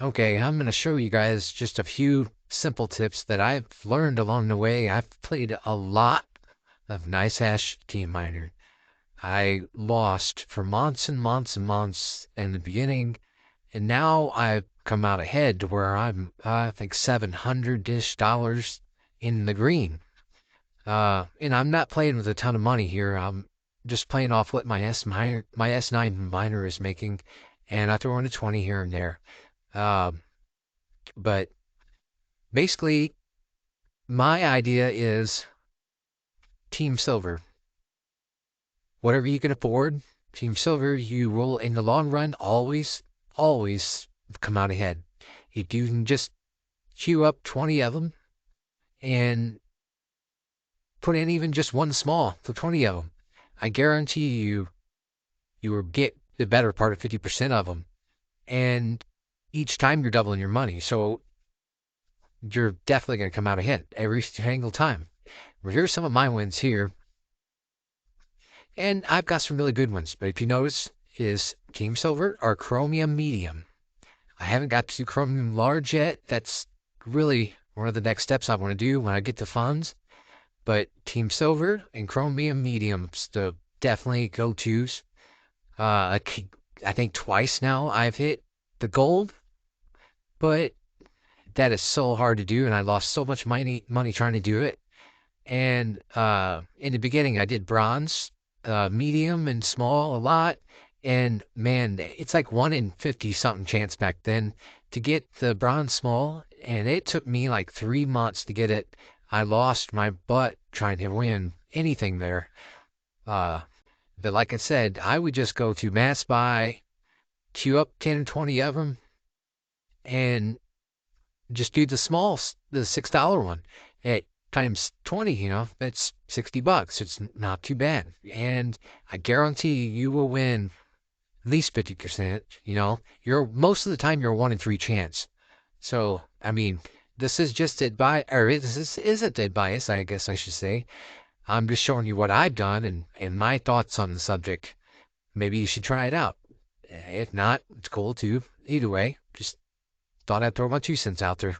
Okay, I'm going to show you guys just a few simple tips that I've learned along the way. I've played a lot of NiceHash QuickMiner. I lost for months and months and months in the beginning, and now I've come out ahead to where I'm, I think, $700-ish in the green. And I'm not playing with a ton of money here. I'm just playing off what my S9 miner is making, and I throw in a 20 here and there. Um, but basically, my idea is Team Silver. Whatever you can afford, Team Silver, you will, in the long run, always come out ahead. If you can just queue up 20 of them and put in even just one small for 20 of them, I guarantee you will get the better part of 50% of them. And each time you're doubling your money. So you're definitely going to come out ahead every single time. Well, here's some of my wins here. And I've got some really good ones, but if you notice, is Team Silver or Chromium Medium. I haven't got to Chromium Large yet. That's really one of the next steps I want to do when I get the funds. But Team Silver and Chromium Medium's the definitely go-tos. I think twice now I've hit the gold, but that is so hard to do, and I lost so much money trying to do it. And in the beginning, I did bronze, medium, and small a lot. And man, it's like 1 in 50 something chance back then to get the bronze small. And it took me like 3 months to get it. I lost my butt trying to win anything there. Uh, but like I said, I would just go to mass buy, queue up 10 or 20 of them, and just do the small, the $6 one at times 20, that's $60. It's not too bad. And I guarantee you will win at least 50%. You're most of the time you're a 1 in 3 chance. So, I mean, this is just advice, or this isn't advice, I guess I should say. I'm just showing you what I've done and my thoughts on the subject. Maybe you should try it out. If not, it's cool too. Either way, just thought I'd throw my 2 cents out there.